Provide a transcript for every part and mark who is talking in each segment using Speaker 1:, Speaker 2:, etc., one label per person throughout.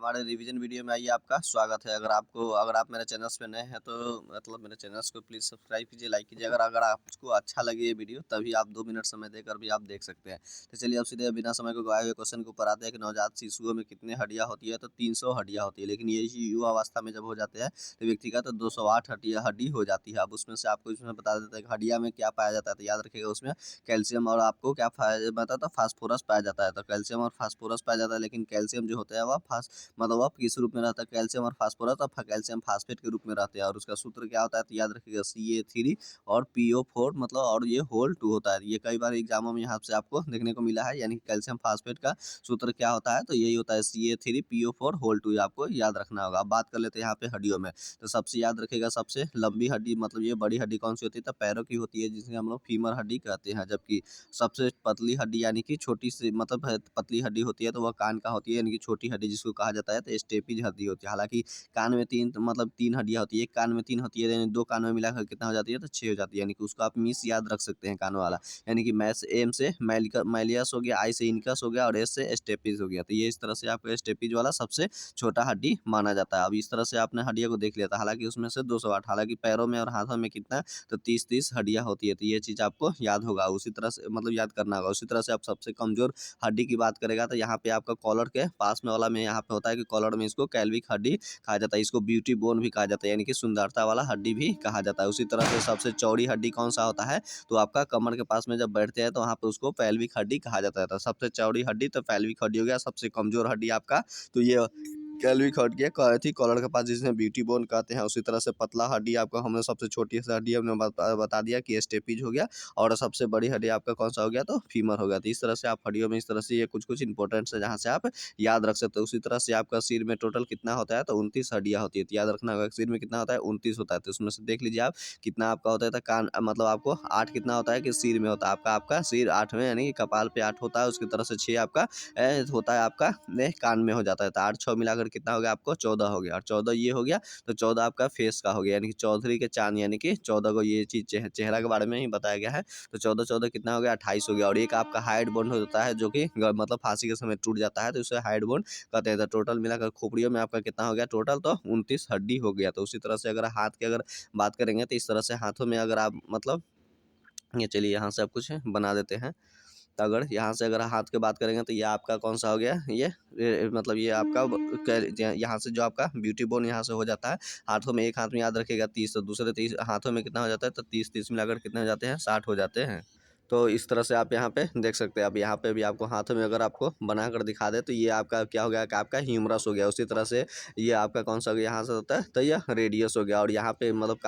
Speaker 1: हमारे revision video में आइए आपका स्वागत है। अगर आप मेरे चैनल्स पे नए हैं तो मतलब मेरे चैनल्स को प्लीज़ सब्सक्राइब कीजिए, लाइक कीजिए। अगर अगर आपको अच्छा लगे ये वीडियो तभी आप 2 मिनट समय देकर भी आप देख सकते हैं। तो चलिए अब सीधे बिना समय को गवाए हुए क्वेश्चन के ऊपर आते हैं कि नवजात शिशुओं में कितने हड्डियाँ होती है? तो 300 हड्डियाँ होती है, लेकिन यही युवा अवस्था में जब हो जाते हैं तो व्यक्ति का तो 208 हड्डी हो जाती है। अब उसमें से आपको इसमें बता देते हैं कि हड्डियाँ में क्या पाया जाता है, तो याद रखिएगा उसमें कैल्शियम और आपको क्या बताया था, फास्फोरस पाया जाता है। तो कैल्शियम और फास्फोरस पाया जाता है, लेकिन कैल्शियम जो होता है वह मतलब वह किस रूप में रहता है, कैल्शियम और फास्फोरस और कैल्शियम फास्फेट के रूप में रहते हैं। और उसका सूत्र क्या होता है, तो याद रखिएगा CA3 और PO4 मतलब और ये होल 2 होता है। ये कई बार एग्जामों में यहाँ से आपको देखने को मिला है, यानी कि कैल्शियम फास्फेट का सूत्र क्या होता है, तो यही होता है CA3 PO4 होल 2। आपको याद रखना होगा। अब बात कर लेते हैं यहाँ पे हड्डियों में। तो सबसे याद रखिएगा सबसे लंबी हड्डी मतलब ये बड़ी हड्डी कौन सी होती है, तो पैरों की होती है, जिसे हम लोग फीमर हड्डी कहते हैं। जबकि सबसे पतली हड्डी यानी कि छोटी सी मतलब पतली हड्डी होती है तो वह कान का होती है, यानी कि छोटी हड्डी जिसको कहा जाता है तो स्टेपिज हड्डी होती है। हालांकि कान में तीन हड्डियां होती है, एक कान में 3 होती है, यानी 2 कान में मिलाकर कितना हो जाती है, तो 6 हो जाती है। यानी कि उसको आप मिस याद रख सकते हैं कान वाला। यानी कि मैस एम से मैलियस हो गया, आई से इनकस हो गया और एस से स्टेपिज हो गया। तो ये इस तरह से आपका स्टेपिज वाला सबसे छोटा हड्डी माना जाता है। अब इस तरह से आपने हड्डियों को देख लिया था। हालांकि उसमें से 208, हालांकि पैरों में और हाथों में कितना, तो 30-30 हड्डियां होती है। तो ये चीज़ आपको याद होगा, उसी तरह से मतलब याद करना होगा। उसी तरह से आप सबसे कमजोर हड्डी की बात करेगा तो यहाँ पे आपका कॉलर के पास में वाला में यहाँ पे होता है कि कॉलर में इसको कैल्विक हड्डी कहा जाता है। इसको ब्यूटी बोन भी कहा जाता है, यानी कि सुंदरता वाला हड्डी भी कहा जाता है। उसी तरह से सबसे चौड़ी हड्डी कौन सा होता है, तो आपका कमर के पास में जब बैठते हैं तो वहाँ पे उसको पैल्विक हड्डी कहा जाता है। तो सबसे चौड़ी हड्डी तो पैल्विक हड्डी हो गया। सबसे कमजोर हड्डी आपका तो ये कैल्विक हड्डी थी कॉलर के पास, जिसमें ब्यूटी बोन कहते हैं। उसी तरह से पतला हड्डी आपका हमने सबसे छोटी सी हड्डी हमने बता दिया कि स्टेपिज हो गया। और सबसे बड़ी हड्डी आपका कौन सा हो गया, तो फीमर हो गया। तो इस तरह से आप हड्डियों में इस तरह से ये कुछ इंपॉर्टेंट्स है जहाँ से आप याद रख सकते हो। उसी तरह से आपका सिर में टोटल कितना होता है, तो 29 हड्डियाँ होती है। तो याद रखना होगा सिर में कितना होता है, 29 होता है। तो उसमें से देख लीजिए आप कितना आपका होता है, तो कान मतलब आपको 8 कितना होता है कि सिर में होता है। आपका सिर 8 में, यानी कि कपाल पे 8 होता है। उसकी तरह से 6 आपका होता है आपका कान में हो जाता है। तो 8-6 मिलाकर कितना हो गया आपको, 14 हो गया। और 14 ये हो गया तो 14 आपका फेस का हो गया, यानी कि चौधरी के चांद, यानी कि 14 को ये चीज़ चेहरा के बारे में ही बताया गया है। तो 14-14 कितना हो गया, 28 हो गया। और एक आपका हाइड बोन होता है जो कि मतलब फांसी के समय टूट जाता है, तो उसे हाइड बोन कहते हैं। तो टोटल मिलाकर खोपड़ियों में आपका कितना हो गया, टोटल तो 29 हड्डी हो गया। तो उसी तरह से अगर हाथ की अगर बात करेंगे तो इस तरह से हाथों में अगर आप मतलब ये चलिए यहाँ से आप कुछ बना देते हैं। तो अगर यहाँ से अगर हाथ की बात करेंगे तो ये आपका कौन सा हो गया, ये मतलब ये आपका यहाँ से जो आपका ब्यूटी बोन यहाँ से हो जाता है हाथों में। एक हाथ में याद रखिएगा 30, तो दूसरे 30 हाथों में कितना हो जाता है, तो 30-30 मिलाकर कितने हो जाते हैं, 60 हो जाते हैं। तो इस तरह से आप यहाँ पे देख सकते हैं। अब यहाँ पे भी आपको हाथों में अगर आपको बना कर दिखा दे तो ये आपका क्या हो गया कि आपका ह्यूमरस हो गया। उसी तरह से ये आपका कौन सा हो गया, यहाँ से होता है तो ये रेडियस हो गया। और यहाँ पे मतलब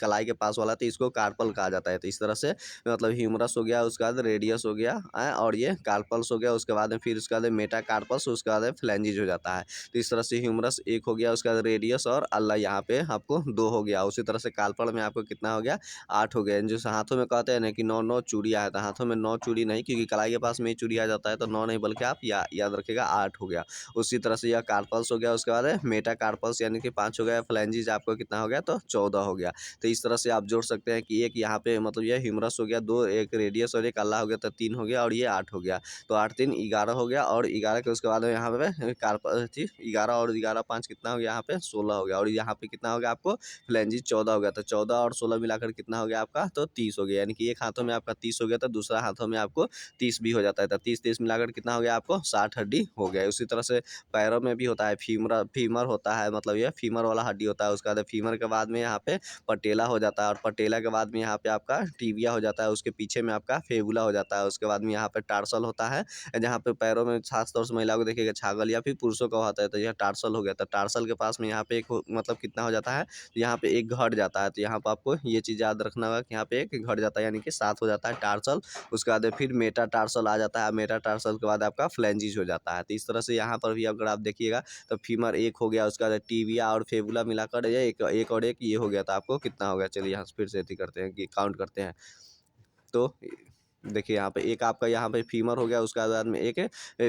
Speaker 1: कलाई के पास वाला तो इसको कार्पल कहा जाता है। तो इस तरह से मतलब ह्यूमरस हो गया, उसके बाद रेडियस हो गया और ये कार्पल्स हो गया। उसके बाद में फिर उसके बाद मेटा कार्पल्स, उसके बाद फ्लैंजिज हो जाता है। तो इस तरह से ह्यूमरस एक हो गया, उसके बाद रेडियस और अल्लाह यहाँ पे आपको 2 हो गया। उसी तरह से कार्पल में आपको कितना हो गया, 8 हो गया। जो हाथों में कहते हैं ना कि 9 चूड़ियाँ है, तो हाथों में 9 चूड़ी नहीं, क्योंकि कलाई के पास में ही चूड़ी आ जाता है। तो 9 नहीं बल्कि आप याद रखिएगा 8 हो गया। उसी तरह से यह कार्पल्स हो गया। उसके बाद मेटा कार्पल्स यानी कि 5 हो गया। फ्लैंजिज आपको कितना हो गया, तो 14 हो गया। तो इस तरह से आप जोड़ सकते हैं कि एक यहाँ पे मतलब ये ह्यूमरस हो गया 2, एक रेडियस और एक अल्लाह हो गया, तो 3 हो गया। और ये 8 हो गया। तो 8-3 11 हो गया। और 11 के उसके बाद में यहाँ पे कार्पल थी 11 और 11-5 कितना हो गया, यहाँ पे 16 हो गया। और यहाँ पे कितना हो गया आपको, फ्लैंजिज 14 हो गया। तो 14 और 16 मिलाकर कितना हो गया आपका, तो 30 हो गया। यानी कि एक हाथों में आपका 30 हो गया, तो दूसरा हाथों में आपको 30 भी हो जाता है। तो 30-30 मिलाकर कितना हो गया आपको, 60 हड्डी हो गया। उसी तरह से पैरों में भी होता है, फीमर होता है, मतलब ये फीमर वाला हड्डी होता है। उसके बाद फीमर के बाद में यहाँ पे पटेला हो जाता है। और पटेला के बाद में यहाँ पे आपका टीबिया हो जाता है। उसके पीछे में आपका फेबुला हो जाता है। उसके बाद में यहाँ पे टार्सल होता है, जहाँ पे पैरों में खास तौर से महिलाओं को देखिएगा छागल, या फिर पुरुषों का होता है। तो यह टार्सल हो गया। तो टार्सल के पास में यहाँ पे एक मतलब कितना हो जाता है, तो यहाँ पे एक घट जाता है। तो यहाँ पर आपको ये चीज़ याद रखना होगा कि यहाँ पे एक घट जाता है, यानी कि 7 हो जाता है टार्सल। उसके बाद फिर मेटा टार्सल आ जाता है। मेटा टार्सल के बाद आपका फ्लैंजिज हो जाता है। तो इस तरह से यहाँ पर भी अगर आप देखिएगा तो फीमर एक हो गया, उसके बाद टीबिया और फेबुला मिलाकर ये एक और एक ये हो गया। तो आपको कितना हो गया, चलिए यहाँ से फिर से करते हैं कि काउंट करते हैं। तो देखिए यहाँ पे एक आपका यहाँ पे फीमर हो गया, उसके बाद में एक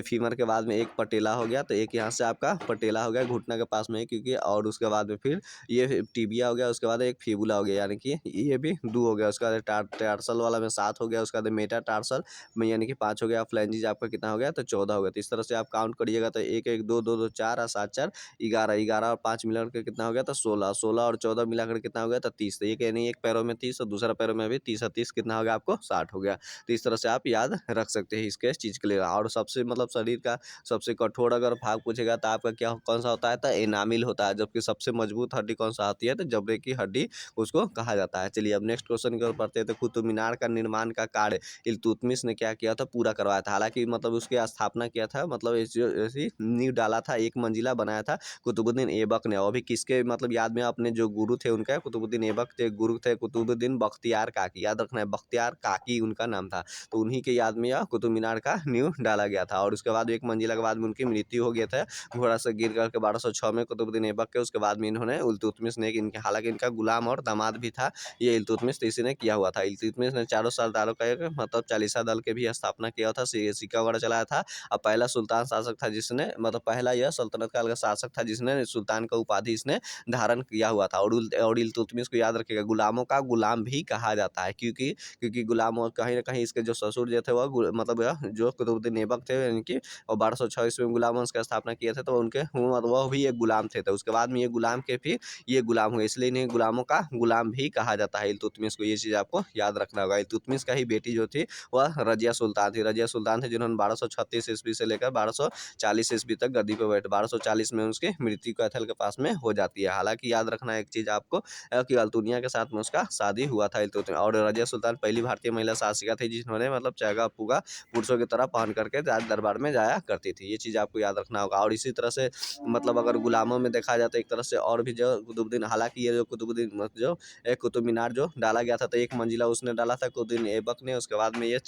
Speaker 1: फीमर के बाद में एक पटेला हो गया, तो एक यहाँ से आपका पटेला हो गया घुटना के पास में, क्योंकि और उसके बाद में फिर ये टिबिया हो गया, उसके बाद एक फीबुला हो गया, यानी कि ये भी 2 हो गया। उसके बाद टार्सल वाला में 7 हो गया, उसके बाद मेटा टार्सल में यानी कि 5 हो गया। फ्लैंजिज आपका कितना हो गया, तो 14 हो गया। तो इस तरह से आप काउंट करिएगा, तो 1 1 2 2 2 4 और 7 4 11 11 और 5 मिलाकर कितना हो गया, तो 16 16 और 14 मिलाकर कितना हो गया, तो 30। तो ये यानी एक पैरों में 30 और दूसरा पैरों में भी 30 और 30 कितना हो गया आपको, 60 हो गया। तो इस तरह से आप याद रख सकते हैं इसके चीज़ के लिए। और सबसे मतलब शरीर का सबसे कठोर अगर भाग पूछेगा तो आपका क्या कौन सा होता है, तो एनामिल होता है। जबकि सबसे मजबूत हड्डी कौन सा होती है, तो जबड़े की हड्डी उसको कहा जाता है। चलिए अब नेक्स्ट क्वेश्चन की ओर बढ़ते हैं। तो कुतुब मीनार का निर्माण का कार्य इल्तुतमिश ने क्या किया था, पूरा करवाया था। हालांकि मतलब उसकी स्थापना किया था, मतलब ऐसी नींव डाला था, एक मंजिला बनाया था कुतुबुद्दीन ऐबक ने। और भी किसके मतलब याद में, अपने जो गुरु थे उनका, कुतुबुद्दीन ऐबक थे, गुरु थे कुतुबुद्दीन बख्तियार काकी, याद रखना है, बख्तियार काकी उनका नाम था। तो उन्हीं के याद में यह कुतुब मीनार का नींव डाला गया था। और उसके बाद एक मंजिला के बाद में उनकी मृत्यु हो गया था घोड़ा से गिर करके 1206 में कुतुबुद्दीन ऐबक के। उसके बाद में इन्होंने इल्तुतमिश ने, इनके हालांकि इनका गुलाम और दामाद भी था ये इल्तुतमिश, तो इसी ने किया हुआ था। इल्तुतमिश ने चारों सरदारों का एक मतलब चालीसा दल के भी स्थापना किया था, सिक्का वगैरह चलाया था। और पहला सुल्तान शासक था जिसने, मतलब पहला यह सल्तनत काल का शासक था जिसने सुल्तान का उपाधि इसने धारण किया हुआ था। और इल्तुतमिश को याद रखिएगा, गुलामों का गुलाम भी कहा जाता है, क्योंकि गुलाम और कहीं ना कहीं इसके जो ससुर जो थे वह मतलब जो कुतुबुद्दीन ऐबक थे, यानी कि और 1206 ईस्वी में गुलाम वंश की स्थापना किए थे, तो उनके वह भी एक गुलाम थे। तो उसके बाद में ये गुलाम के फिर ये गुलाम हुए, इसलिए इन्हें गुलामों का गुलाम भी कहा जाता है इल्तुतमिश को। ये चीज़ आपको याद रखना होगा। इल्तुतमिश का ही बेटी जो थी वह रजिया सुल्तान थी। रजिया सुल्तान थी जिन्होंने 1236 ईस्वी से लेकर 1240 ईस्वी तक गद्दी पर बैठे। 1240 में उसकी मृत्यु कैथल के पास में हो जाती है। हालांकि याद रखना एक चीज़ आपको कि अल्तुनिया के साथ में उसका शादी हुआ था इल्तुतमिश। और रजिया सुल्तान पहली भारतीय महिला शासिका थी जिन्होंने मतलब चैगा पुगा पुरुषों की तरह पहन करके राज दरबार में जाया करती थी। ये चीज़ आपको याद रखना होगा। और इसी तरह से मतलब अगर गुलामों में देखा जाए तो एक तरह से और भी जो कुतुबुद्दीन, हालांकि ये जो कुतुबुद्दीन जो कुतुब मीनार जो डाला गया था, तो एक मंजिला उसने डाला था कुतुबुद्दीन ऐबक ने। उसके बाद में ये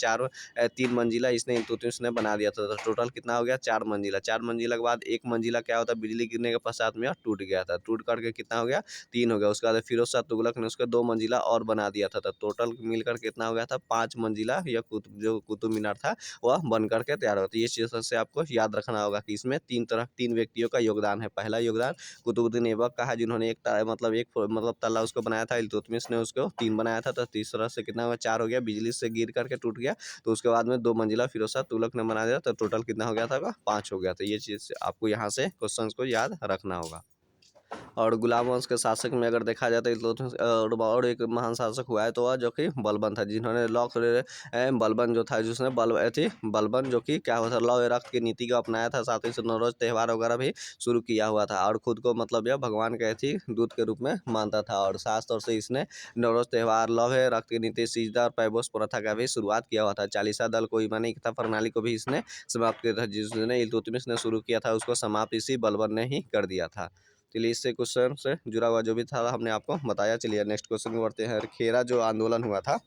Speaker 1: 3 मंजिला इसने इल्तुतमिश ने बना दिया था। तो टोटल कितना हो गया, 4 मंजिला। 4 मंजिला के बाद एक मंजिला क्या होता है, बिजली गिरने के पश्चात में टूट गया था, टूट करके कितना हो गया, 3 हो गया। उसके बाद फिरोज शाह तुगलक ने उसके 2 मंजिला और बना दिया था। तो टोटल मिलकर कितना हो गया था, 5 मंजिला यह जो कुतुब मीनार था वह बन करके तैयार होती है। ये चीज़ से आपको याद रखना होगा कि इसमें 3 व्यक्तियों का योगदान है। पहला योगदान कुतुबुद्दीन ऐबक का है जिन्होंने मतलब तल्ला उसको बनाया था, इल्तुतमिश ने उसको 3 बनाया था। तो तीसरा से कितना हुआ, 4 हो गया, बिजली से गिर करके टूट गया। तो उसके बाद में 2 मंजिला फिरोज शाह तुगलक ने बना दिया, तो टोटल कितना हो गया था, 5 हो गया। तो ये चीज़ आपको यहाँ से क्वेश्चन को याद रखना होगा। और गुलाम वंश के शासक में अगर देखा जाए तो इल्तुतमिश और एक महान शासक हुआ है, तो वह जो कि बलबन था, जिन्होंने बलबन जो था, जिसने बलबन जो कि क्या हुआ था, लौ रक्त की नीति को अपनाया था। साथ ही नौरोज त्यौहार वगैरह भी शुरू किया हुआ था और खुद को मतलब यह भगवान के थी दूत के रूप में मानता था। और खास तौर से इसने नौरोज त्यौहार, लौ रक्त की नीति, सिजदा और पैबोस प्रथा का भी शुरुआत किया हुआ था। चालीसा दल को ईमानी एकता प्रणाली को भी इसने समाप्त किया था। जिसने इल्तुतमिश ने शुरू किया था उसको समाप्त इसी बलबन ने ही कर दिया था। चलिए इससे क्वेश्चन से जुड़ा हुआ जो भी था हमने आपको बताया। चलिए नेक्स्ट क्वेश्चन में बढ़ते हैं। खेरा जो आंदोलन हुआ था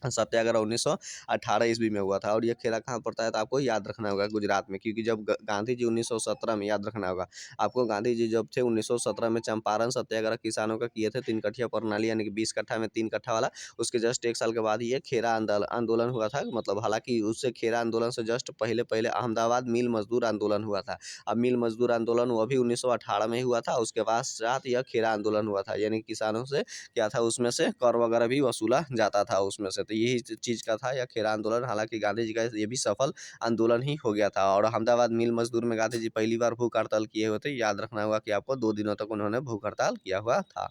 Speaker 1: सत्याग्रह 1918 ईस्वी में हुआ था, और ये खेला कहाँ पड़ता है, तो आपको याद रखना होगा गुजरात में। क्योंकि जब गांधी जी 1917 में, याद रखना होगा आपको, गांधी जी जब थे 1917 में चंपारण सत्याग्रह किसानों का किए थे, 3 कठिया प्रणाली यानी कि 20 कट्ठा में 3 कट्ठा वाला। उसके जस्ट 1 साल के बाद ये खेरा आंदोलन हुआ था। मतलब हालांकि उससे खेरा आंदोलन से जस्ट पहले पहले अहमदाबाद मिल मजदूर आंदोलन हुआ था। अब मिल मजदूर आंदोलन वो भी 1918 में ही हुआ था। उसके बाद साथ यह खेरा आंदोलन हुआ था, यानी किसानों से क्या था, उसमें से कर वगैरह भी वसूला जाता था उसमें से। तो यही चीज़ का था यह खेरा आंदोलन। हालांकि गांधी जी का ये भी सफल आंदोलन ही हो गया था। और अहमदाबाद मिल मजदूर में गांधी जी पहली बार भूख हड़ताल किए हुए थे। याद रखना होगा कि आपको 2 दिनों तक उन्होंने भूख हड़ताल किया हुआ था।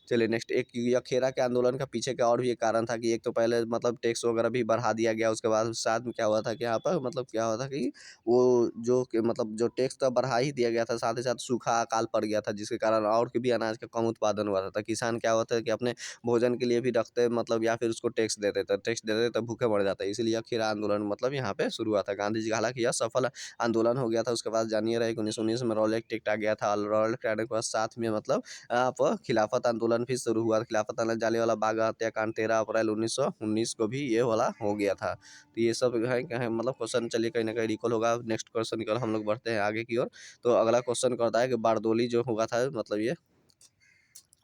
Speaker 1: चलिए नेक्स्ट, एक यह खेरा के आंदोलन का पीछे का और भी एक कारण था कि एक तो पहले मतलब टैक्स वगैरह भी बढ़ा दिया गया। उसके बाद साथ में क्या हुआ था कि यहाँ पर मतलब क्या हुआ था कि वो जो कि मतलब जो टैक्स तो बढ़ा ही दिया गया था, साथ ही साथ सूखा अकाल पड़ गया था, जिसके कारण और भी अनाज का कम उत्पादन हुआ था। तो किसान क्या होता है कि अपने भोजन के लिए भी रखते मतलब, या फिर उसको टैक्स देते तो भूखे मर जाते। इसीलिए खेरा आंदोलन मतलब यहाँ पे शुरू हुआ था गांधी जी का। हालांकि यह सफल आंदोलन हो गया था। उसके बाद जानिए रहे 1919 में रॉयल एक्ट आ गया था। रॉयल एक्ट आने के बाद साथ में मतलब आप खिलाफत आंदोलन भी शुरू हुआ। खिलाफत आंदोलन, जलियांवाला बाग हत्याकांड 13 अप्रैल 1919 को भी ये वाला हो गया था। तो ये सब है मतलब क्वेश्चन, चलिए कहीं ना कहीं रिकॉल होगा। नेक्स्ट क्वेश्चन की ओर हम लोग बढ़ते हैं आगे की ओर। तो अगला क्वेश्चन करता है कि बारदोली जो हुआ था, मतलब ये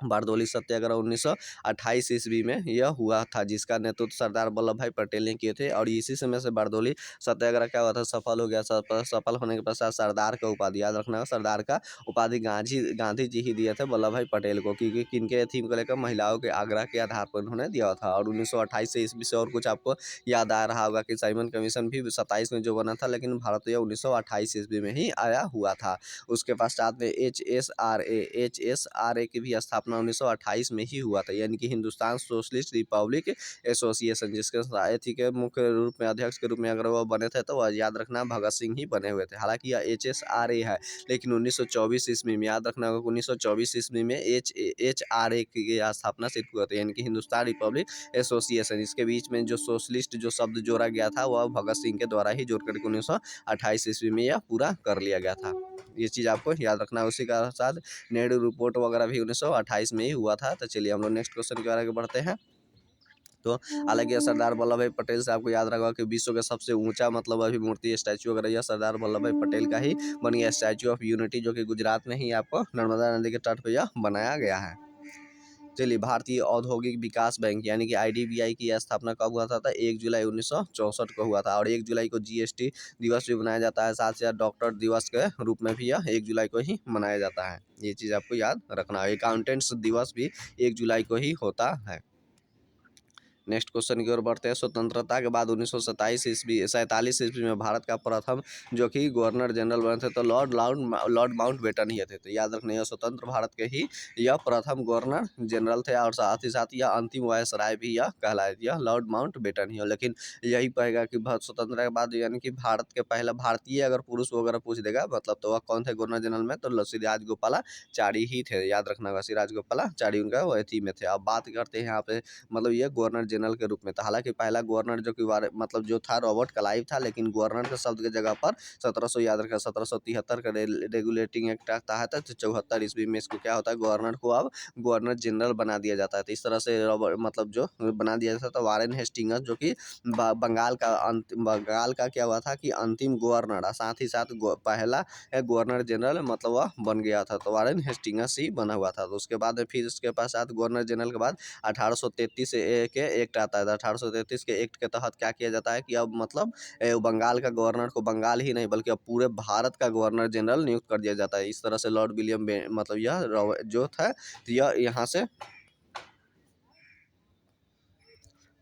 Speaker 1: बारदोली सत्याग्रह 1928 ईस्वी में यह हुआ था, जिसका नेतृत्व सरदार वल्लभ भाई पटेल ने किए थे। और इसी समय से बारदोली सत्याग्रह क्या हुआ था, सफल हो गया। सफल होने के पश्चात सरदार का उपाधि, याद रखना, सरदार का उपाधि गांधी जी ही दिए थे वल्लभ भाई पटेल को, क्योंकि किनके थीम को लेकर, महिलाओं के आग्रह के आधार पर उन्होंने दिया था। और 1928 से ईस्वी से और कुछ आपको याद आ रहा होगा कि साइमन कमीशन भी 27 में जो बना था, लेकिन भारतीय 1928 ईस्वी में ही आया हुआ था। उसके पश्चात में HSRA की भी स्थापना 1928 में ही हुआ था, यानी कि हिंदुस्तान सोशलिस्ट रिपब्लिक एसोसिएशन, जिसके साथी के मुख्य रूप में, अध्यक्ष के रूप में अगर वो बने थे तो वह याद रखना भगत सिंह ही बने हुए थे। हालांकि यह HSRA है, लेकिन 1924 ईस्वी में, याद रखना 1924 ईस्वी में HRA की स्थापना सिर्फ हुआ था, यानी कि हिंदुस्तान रिपब्लिक एसोसिएशन। इसके बीच में जो सोशलिस्ट जो शब्द जोड़ा गया था वह भगत सिंह के द्वारा ही जोड़ करके 1928 ईस्वी में यह पूरा कर लिया गया था। ये चीज़ आपको याद रखना है। उसी का साथ नेहरू रिपोर्ट वगैरह भी 1928 में ही हुआ था। तो चलिए हम लोग नेक्स्ट क्वेश्चन की ओर आगे बढ़ते हैं। तो हालांकि सरदार वल्लभ भाई पटेल से आपको याद रखा कि विश्व का सबसे ऊंचा मतलब अभी मूर्ति स्टैचू वगैरह यह सरदार वल्लभ भाई पटेल का ही बन गया, स्टैचू ऑफ यूनिटी, जो कि गुजरात में ही आपको नर्मदा नदी के तट पर यह बनाया गया है। चलिए, भारतीय औद्योगिक विकास बैंक यानी कि IDBI की स्थापना कब हुआ था? 1 जुलाई 1964 को हुआ था। और 1 जुलाई को GST दिवस भी मनाया जाता है, साथ ही साथ डॉक्टर दिवस के रूप में भी यह 1 जुलाई को ही मनाया जाता है। ये चीज़ आपको याद रखना है। अकाउंटेंट्स दिवस भी 1 जुलाई को ही होता है। नेक्स्ट क्वेश्चन की ओर बढ़ते हैं। स्वतंत्रता के बाद 1927 ईस्वी में भारत का प्रथम जो कि गवर्नर जनरल बने थे तो लॉर्ड माउंटबेटन ही थे। तो याद रखना, यह स्वतंत्र भारत के ही यह प्रथम गवर्नर जनरल थे, और साथ ही यह अंतिम वायसराय भी यह कहलाए, यह लॉर्ड माउंटबेटन ही हो। लेकिन यही कहेगा कि स्वतंत्रता के बाद यानी कि भारत के पहला भारतीय अगर पुरुष वगैरह पूछ देगा मतलब, तो वह कौन थे गवर्नर जनरल में? तो सिराज गोपालाचारी ही थे। याद रखना होगा, सिराज गोपालाचारी उनका वही में थे। अब बात करते हैं यहाँ पे मतलब ये गवर्नर जनरल के रूप में था। हालांकि पहला गवर्नर जो कि मतलब जो था रॉबर्ट क्लाइव था, लेकिन गवर्नर के शब्द की जगह पर 1700 याद रखा 1773 का रेगुलेटिंग एक्ट आता है। तो 74 ईस्वी में इसको क्या होता है, गवर्नर को अब गवर्नर जनरल बना दिया जाता है। तो इस तरह से मतलब जो बना दिया जाता था वारेन हेस्टिंग्स, जो कि बंगाल का क्या हुआ था कि अंतिम गवर्नर, साथ ही साथ पहला गवर्नर जनरल मतलब वह बन गया था। तो वारेन हेस्टिंग्स ही बना हुआ था। तो उसके बाद फिर उसके पश्चात गवर्नर जनरल के बाद 1833 के एक्ट आता है। 1833 के एक्ट के तहत क्या किया जाता है कि अब मतलब बंगाल का गवर्नर को बंगाल ही नहीं बल्कि अब पूरे भारत का गवर्नर जनरल नियुक्त कर दिया जाता है। इस तरह से लॉर्ड विलियम मतलब यह जो था यह यहाँ से,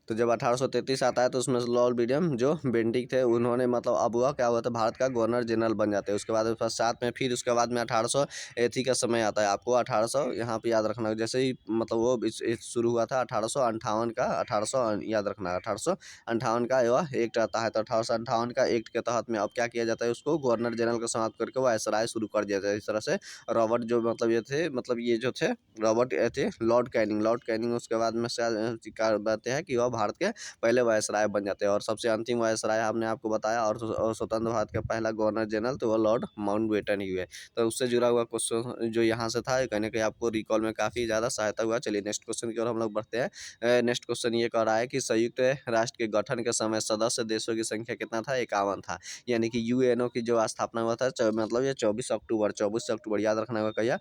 Speaker 1: तो जब 1833 आता है तो उसमें लॉर्ड विलियम जो बेंटिक थे उन्होंने मतलब अब वह क्या हुआ था, भारत का गवर्नर जनरल बन जाते हैं। उसके बाद पश्चात में फिर उसके बाद में 1800 एथी का समय आता है। आपको 1800 यहाँ पे याद रखना, जैसे ही मतलब वो शुरू हुआ था 1858 का, 1800 याद रखना 1858 का वह एक्ट आता है। तो 1858 का एक्ट के तहत में अब क्या किया जाता है, उसको गवर्नर जनरल को समाप्त करके वायसराय शुरू कर दिया जाता है। इस तरह से रॉबर्ट जो मतलब ये थे मतलब ये जो थे रॉबर्ट थे लॉर्ड कैनिंग उसके बाद में बताते हैं कि वह भारत के पहले वायसराय बन जाते हैं। और सबसे अंतिम वायसराय हमने आपको बताया, और स्वतंत्र भारत का पहला गवर्नर जनरल तो वह लॉर्ड माउंटबेटन ही हुए। तो उससे जुड़ा हुआ क्वेश्चन जो यहाँ से था कहीं ना कहीं आपको रिकॉल में काफ़ी ज़्यादा सहायता हुआ। चलिए नेक्स्ट क्वेश्चन की ओर हम लोग बढ़ते हैं। नेक्स्ट क्वेश्चन ये कह रहा है कि संयुक्त राष्ट्र के गठन के समय सदस्य देशों की संख्या कितना था? 51 था। यानी कि UNO की जो स्थापना हुआ था मतलब ये 24 अक्टूबर याद रखना होगा क्या,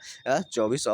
Speaker 1: 24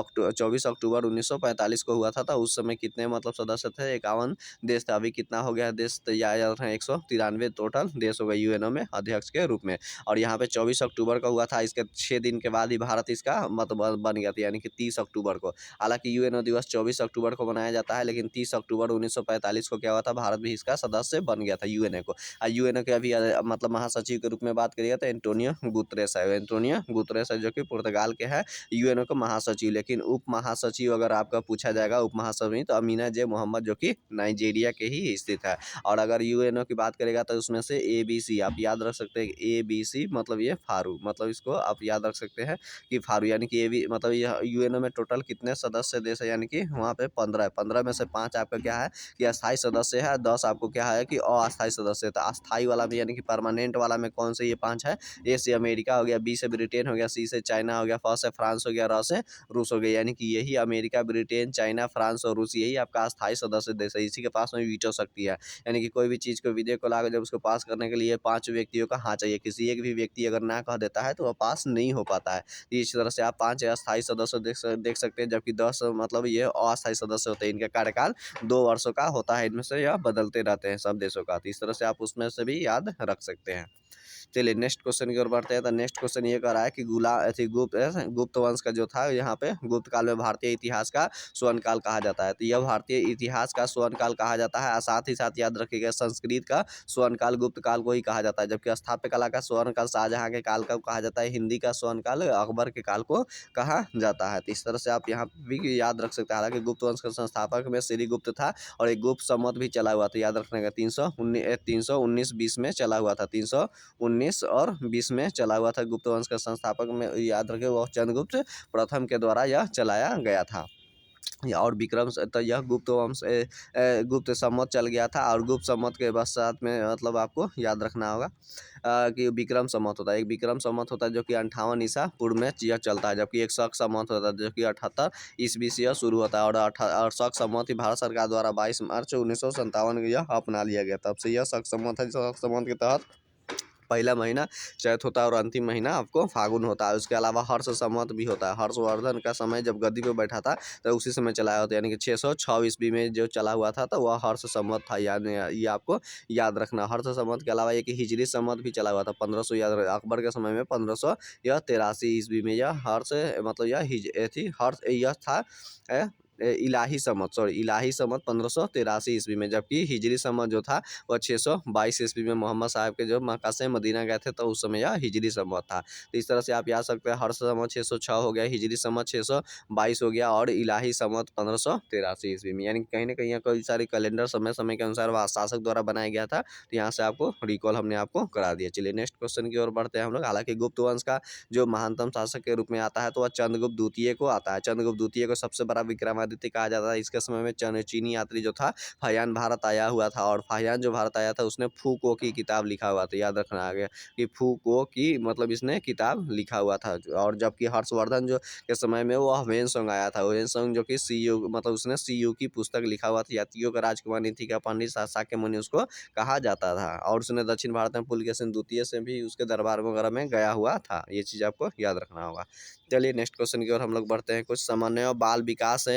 Speaker 1: अक्टूबर 1945 को हुआ था। तो उस समय कितने मतलब सदस्य थे? 51 देश था। अभी कितना हो गया देश? तो याद रखना 193 टोटल देश हो गए UNO में अध्यक्ष के रूप में। और यहाँ पे 24 अक्टूबर को हुआ था। इसके 6 दिन के बाद ही भारत इसका मतलब बन गया था, यानी कि 30 अक्टूबर को। हालांकि UNO दिवस 24 अक्टूबर को मनाया जाता है, लेकिन 30 अक्टूबर 1945 को क्या हुआ था, भारत भी इसका सदस्य बन गया था UNO को। UNO के अभी मतलब महासचिव के रूप में बात करिए तो एंटोनियो गुतरेस है। एंटोनियो गुतरेस है जो कि पुर्तगाल के है UNO का महासचिव। लेकिन उप महासचिव अगर आपका पूछा जाएगा उप महासचिव तो अमीना जे मोहम्मद जो कि नाइजीरिया के ही स्थित है। और अगर UNO की बात करेगा तो उसमें से ABC आप याद रख सकते हैं। ABC मतलब ये फारू, मतलब इसको आप याद रख सकते हैं कि फारू यानी कि AB मतलब यह UNO में टोटल कितने सदस्य देश है, यानी कि वहाँ पे 15 है। 15 में से 5 आपका क्या है कि अस्थायी सदस्य है, 10 आपको क्या है कि अस्थायी सदस्य है। तो अस्थायी वाला में यानी कि परमानेंट वाला में कौन से ये 5 है? A से अमेरिका हो गया, B से ब्रिटेन हो गया, C से चाइना हो गया, F से फ्रांस हो गया, R से रूस हो गया। यानी कि यही अमेरिका, ब्रिटेन, चाइना, फ्रांस और रूस यही आपका अस्थायी सदस्य देश है। इसी के पास में में वीटो शक्ति है, यानी कि कोई भी चीज़ को विधेयक को लाकर जब उसको पास करने के लिए 5 व्यक्तियों का हाँ चाहिए, किसी एक भी व्यक्ति अगर ना कह देता है तो वह पास नहीं हो पाता है। तो इस तरह से आप 5 अस्थायी सदस्य देख सकते हैं, जबकि 10 मतलब ये अस्थायी सदस्य होते हैं। इनका कार्यकाल 2 वर्षों का होता है, इनमें से यह बदलते रहते हैं सब देशों का। तो इस तरह से आप उसमें से भी याद रख सकते हैं। चलिए नेक्स्ट क्वेश्चन की ओर बढ़ते हैं। तो नेक्स्ट क्वेश्चन ये कह रहा है कि गुप्त वंश का जो था यहाँ पे गुप्त काल में भारतीय इतिहास का स्वर्ण काल कहा जाता है। तो यह भारतीय इतिहास का स्वर्ण काल कहा जाता है। साथ ही साथ याद रखिएगा संस्कृत का स्वर्ण काल गुप्त काल को ही कहा जाता है, जबकि स्थापत्य कला का स्वर्ण काल शाहजहां के काल को कहा जाता है। हिंदी का स्वर्ण काल अकबर के काल को कहा जाता है। तो इस तरह से आप यहाँ भी याद रख सकते हैं। हालांकि गुप्त वंश का संस्थापक में श्रीगुप्त था और एक गुप्त संवत भी चला हुआ था, याद रखने का 319-20 में चला हुआ था। 319 और 20 में चला हुआ था। गुप्त वंश का संस्थापक में याद रखें वह चंद्रगुप्त प्रथम के द्वारा यह चलाया गया था। और विक्रम तो यह गुप्त संवत चल गया था, और गुप्त संवत के पश्चात में मतलब आपको याद रखना होगा कि विक्रम संवत होता है। एक विक्रम संवत होता है जो कि 58 ईसा पूर्व में यह चलता है, जबकि एक शक संवत होता है जो कि 78 ईस्वी से यह शुरू होता है। और शक संवत ही भारत सरकार द्वारा 22 मार्च 1957 को यह अपना लिया गया। तब से यह शक संवत है। शक संवत के तहत पहला महीना चैत होता है और अंतिम महीना आपको फागुन होता है। उसके अलावा हर्ष संवत भी होता है। हर्षवर्धन का समय जब गद्दी पे बैठा था तो उसी समय चलाया होता है, यानी कि 606 ईस्वी में जो चला हुआ था तो वह हर्ष संवत था। यानी ये आपको याद रखना। हर्ष संवत के अलावा एक हिजरी संवत भी चला हुआ था 1500, याद रख अकबर के समय में 1500 यह 83 ईस्वी में यह हर्ष मतलब यह थी हर्ष यह था इलाही संवत 1583 ईस्वी में, जबकि हिजरी संवत जो था वह 622 ईस्वी में मोहम्मद साहब के जो मक्का से मदीना गए थे तो उस समय यह हिजरी संवत था। तो इस तरह से आप याद सकते हैं हर्ष संवत 606 हो गया, हिजरी संवत 622 हो गया और इलाही संवत 1583 ईस्वी में। यानी कहीं ना कहीं यहाँ कई सारे कैलेंडर समय समय के अनुसार वह शासक द्वारा बनाया गया था। तो यहाँ से आपको रिकॉल हमने आपको करा दिया। चलिए नेक्स्ट क्वेश्चन की ओर बढ़ते हैं हम लोग। हालांकि गुप्त वंश का जो महानतम शासक के रूप में आता है तो वह चंद्रगुप्त द्वितीय को आता है। चंद्रगुप्त द्वितीय को सबसे बड़ा विक्रमादित्य कहा जाता है। इसके समय में चीनी यात्री जो था फाहियान भारत आया हुआ था, और फाहियान जो भारत आया था उसने फूको की किताब लिखा हुआ था। याद रखना आगे कि फूको की मतलब इसने किताब लिखा हुआ था। और जबकि हर्षवर्धन जो के समय में वो ह्वेनसोंग आया था। ह्वेनसोंग जो कि सीयू मतलब उसने सीयू की पुस्तक लिखा हुआ था। यात्रियों का राजकुमार नीति का पंडित शाक्य मुनि उसको कहा जाता था। और उसने दक्षिण भारत में पुलकेशिन द्वितीय से भी उसके दरबार वगैरह में गया हुआ था। ये चीज़ आपको याद रखना होगा। चलिए नेक्स्ट क्वेश्चन की ओर हम लोग बढ़ते हैं। कुछ समन्वय और बाल विकास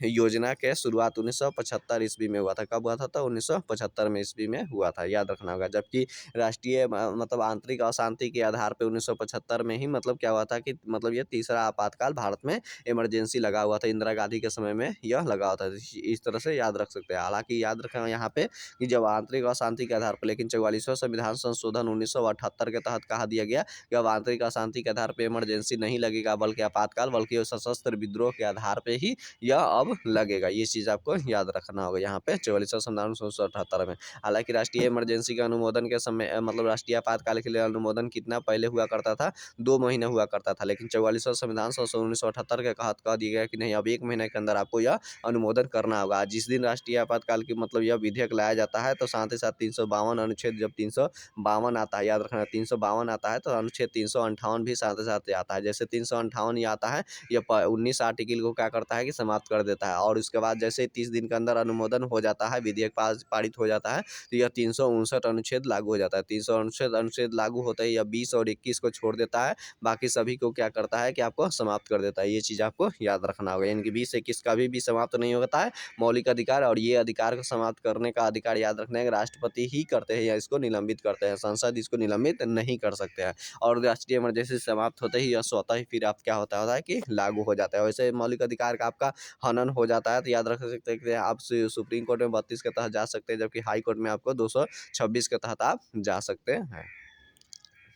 Speaker 1: योजना के शुरुआत 1975 ईस्वी में हुआ था। कब हुआ था? तो 1975 में ईस्वी में हुआ था, याद रखना होगा। जबकि राष्ट्रीय मतलब आंतरिक अशांति के आधार पे 1975 में ही मतलब क्या हुआ था कि मतलब ये तीसरा आपातकाल भारत में इमरजेंसी लगा हुआ था। इंदिरा गांधी के समय में यह लगा हुआ था। इस तरह से याद रख सकते हैं। हालांकि याद रखें यहाँ पे कि जब आंतरिक अशांति के आधार पर, लेकिन 44वां संविधान संशोधन 1978 के तहत कहा दिया गया कि अब आंतरिक अशांति के आधार पर इमरजेंसी नहीं लगेगा बल्कि आपातकाल, बल्कि सशस्त्र विद्रोह के आधार पर ही यह अब लगेगा। ये चीज़ आपको याद रखना होगा यहाँ पे 44वां संविधान 1978 में। हालांकि राष्ट्रीय इमरजेंसी के अनुमोदन के समय मतलब राष्ट्रीय आपातकाल के लिए अनुमोदन कितना पहले हुआ करता था? 2 महीने हुआ करता था। लेकिन 44वां संविधान संशोधन 1978 के तहत कह दिया गया कि नहीं, अब 1 महीने के अंदर आपको यह अनुमोदन करना होगा। जिस दिन राष्ट्रीय आपातकाल की मतलब यह विधेयक लाया जाता है तो साथ ही साथ 352 अनुच्छेद, जब 352 आता है, याद रखना 352 आता है तो अनुच्छेद 358 भी साथ ही साथ आता है। जैसे 358 ही आता है, यह 19 आर्टिकल को क्या करता है कि समाप्त कर देता है। और उसके बाद जैसे 30 दिन के अंदर अनुमोदन हो जाता है, विधेयक पारित हो जाता है, तो यह 359 अनुच्छेद लागू हो जाता है। 359 अनुच्छेद लागू होता है, यह 20 और 21 को छोड़ देता है, बाकी सभी को क्या करता है कि आपको समाप्त कर देता है। ये चीज़ आपको याद रखना होगा। यानी कि 20-21 कभी भी समाप्त नहीं होता है मौलिक अधिकार, और ये अधिकार को समाप्त करने का अधिकार याद रखना है राष्ट्रपति ही करते हैं या इसको निलंबित करते हैं। संसद इसको निलंबित नहीं कर सकते हैं। और राष्ट्रीय इमरजेंसी समाप्त होते ही यह स्वतः ही फिर आप क्या होता है कि लागू हो जाता है। वैसे मौलिक अधिकार का आपका हनन हो जाता है तो याद रख सकते हैं कि आप सुप्रीम कोर्ट में 32 के तहत जा सकते हैं, जबकि हाई कोर्ट में आपको 226 के तहत आप जा सकते हैं।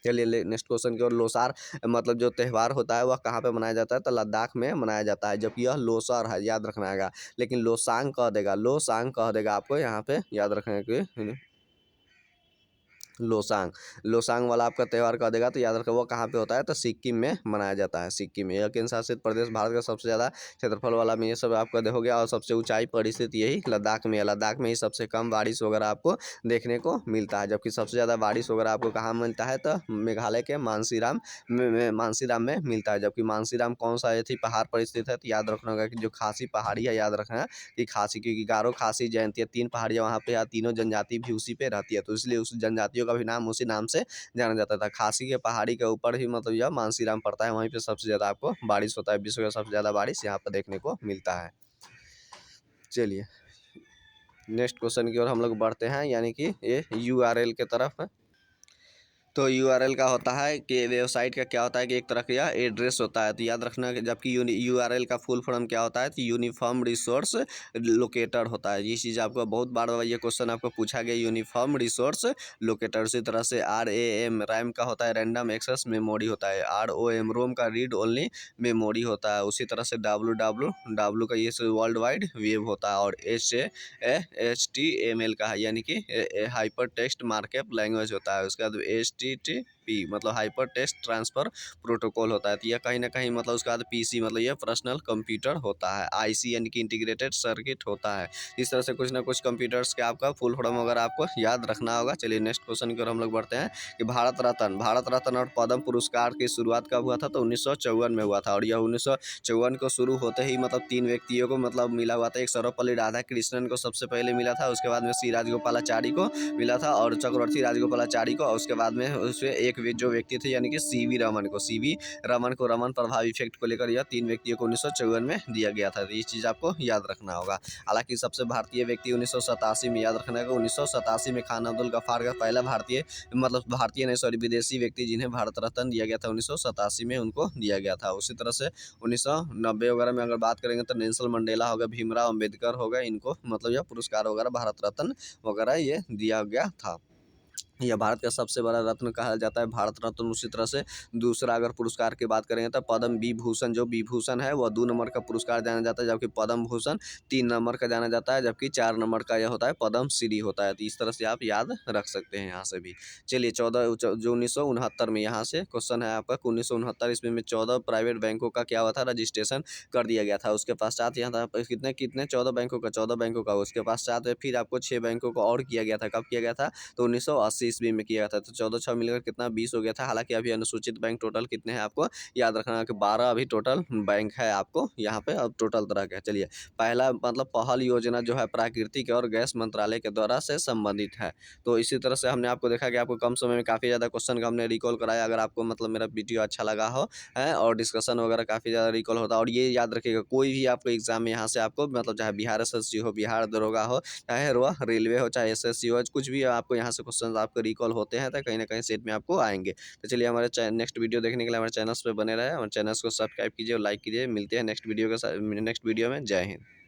Speaker 1: चलिए नेक्स्ट क्वेश्चन की ओर। लोसार मतलब जो त्यौहार होता है वह कहाँ पे मनाया जाता है? तो लद्दाख में मनाया जाता है, जबकि यह लोसर है, याद रखना है। लेकिन लोसांग कह देगा आपको यहाँ पे, याद रखना है कि लोसांग। लोसांग वाला आपका त्यौहार कह देगा तो याद रखो वो कहाँ पे होता है, तो सिक्किम में मनाया जाता है। सिक्किम में, यह केंद्र शासित प्रदेश भारत का सबसे ज़्यादा क्षेत्रफल वाला में ये सब आपका हो गया। और सबसे ऊंचाई पर स्थित यही लद्दाख में है। लद्दाख में ही सबसे कम बारिश वगैरह आपको देखने को मिलता है, जबकि सबसे ज़्यादा बारिश वगैरह आपको कहाँ मिलता है, तो मेघालय के मानसीराम मानसीराम में मिलता है। जबकि मानसीराम कौन सा ये थी पहाड़ पर स्थित है, तो याद रखना होगा कि जो खासी पहाड़ी है, याद रखना है कि खासी, क्योंकि गारो, खासी, जयंती तीन पहाड़ियाँ वहाँ पे, तीनों जनजाति भी उसी पे रहती है, तो इसलिए उस जनजातियों का भी नाम उसी नाम से जाना जाता था। खासी के पहाड़ी के ऊपर ही मतलब यह मानसीराम पड़ता है, वहीं पे सबसे ज़्यादा आपको बारिश होता है। विश्व का सबसे ज़्यादा बारिश यहाँ पर देखने को मिलता है। चलिए नेक्स्ट क्वेश्चन की ओर हम लोग बढ़ते हैं, यानी कि ये URL के तरफ है। तो URL का होता है कि वेबसाइट का क्या होता है कि एक तरह का यह एड्रेस होता है, तो याद रखना। जबकि URL का फुल फॉर्म क्या होता है, तो यूनिफॉर्म रिसोर्स लोकेटर होता है। ये चीज़ आपको बहुत बार ये क्वेश्चन आपको पूछा गया, यूनिफॉर्म रिसोर्स लोकेटर। उसी तरह से RAM रैम का होता है रैंडम एक्सेस मेमोरी होता है। ROM रोम का रीड ओनली मेमोरी होता है। उसी तरह से WWW का ये वर्ल्ड वाइड वेब होता है। और HTML का है, यानी कि हाइपर टेक्स्ट मार्कअप लैंग्वेज होता है। उसके बाद HTTP मतलब हाइपर टेक्स्ट ट्रांसफर प्रोटोकॉल होता है। तो यह कहीं ना कहीं मतलब उसके बाद PC मतलब यह पर्सनल कंप्यूटर होता है। IC यानी कि इंटीग्रेटेड सर्किट होता है। इस तरह से कुछ ना कुछ कंप्यूटर्स के आपका फुल फॉर्म वगैरह आपको याद रखना होगा। चलिए नेक्स्ट क्वेश्चन की ओर हम लोग बढ़ते हैं कि भारत रत्न और पद्म पुरस्कार की शुरुआत कब हुआ था, तो 1954 में हुआ था। और यह 1954 को शुरू होते ही मतलब 3 व्यक्तियों को मतलब मिला हुआ था। एक सर्वपल्ली राधाकृष्णन को सबसे पहले मिला था, उसके बाद में C राजगोपालाचारी को मिला था, और चक्रवर्ती राजगोपालाचारी को। और उसके बाद में उसमें एक जो व्यक्ति थे, यानी कि CV रमन को रमन प्रभाव इफेक्ट को लेकर यह 3 व्यक्तियों को 1954 में दिया गया था। तो ये चीज़ आपको याद रखना होगा। हालांकि सबसे भारतीय व्यक्ति 1987 में, याद रखना है 1987 में खान अब्दुल गफ्फार का पहला भारतीय नहीं सॉरी विदेशी व्यक्ति जिन्हें भारत रत्न दिया गया था 1987 में, उनको दिया गया था। उसी तरह से 1990 वगैरह में अगर बात करेंगे तो नेल्सन मंडेला होगा, भीमराव अम्बेडकर होगा, इनको मतलब यह पुरस्कार वगैरह भारत रत्न वगैरह ये दिया गया था। यह भारत का सबसे बड़ा रत्न कहा जाता है, भारत रत्न। उसी तरह से दूसरा अगर पुरस्कार की बात करेंगे तो पद्म विभूषण, जो विभूषण है वह 2 नंबर का पुरस्कार जाना जाता है, जबकि पद्म भूषण 3 नंबर का जाना जाता है, जबकि 4 नंबर का यह होता है पद्म श्री होता है। तो इस तरह से आप याद रख सकते हैं यहाँ से भी। चलिए 14 जो 1969 में, यहाँ से क्वेश्चन है आपका 1969 ईस्वी में 14 प्राइवेट बैंकों का क्या हुआ था, रजिस्ट्रेशन कर दिया गया था। उसके पश्चात यहाँ था कितने 14 बैंकों का उसके पश्चात फिर आपको 6 बैंकों को और किया गया था। कब किया गया था, तो 1980 ईस्वी में किया था। तो 14 6 मिलकर कितना 20 हो गया था। हालांकि अभी अनुसूचित बैंक टोटल कितने हैं आपको याद रखना है कि 12 अभी टोटल बैंक है आपको यहाँ पे अब टोटल तरह के। चलिए पहला मतलब पहल योजना जो है प्राकृतिक और गैस मंत्रालय के द्वारा से संबंधित है। तो इसी तरह से हमने आपको देखा कि आपको कम समय में काफ़ी ज़्यादा क्वेश्चन का हमने रिकॉल कराया। अगर आपको मतलब मेरा वीडियो अच्छा लगा हो है और डिस्कशन वगैरह काफ़ी ज़्यादा रिकॉल होता है। और ये याद रखिएगा कोई भी आपको एग्जाम में यहाँ से आपको मतलब चाहे बिहार SSC हो, बिहार दरोगा हो, चाहे वह रेलवे हो, चाहे SSC हो, कुछ भी आपको यहाँ से क्वेश्चन आपको रिकॉल होते हैं तो कहीं ना कहीं सेट में आपको आएंगे। तो चलिए हमारे नेक्स्ट वीडियो देखने के लिए हमारे चैनल्स पे बने रहे, हमारे चैनल्स को सब्सक्राइब कीजिए और लाइक कीजिए। मिलते हैं नेक्स्ट वीडियो में। जय हिंद।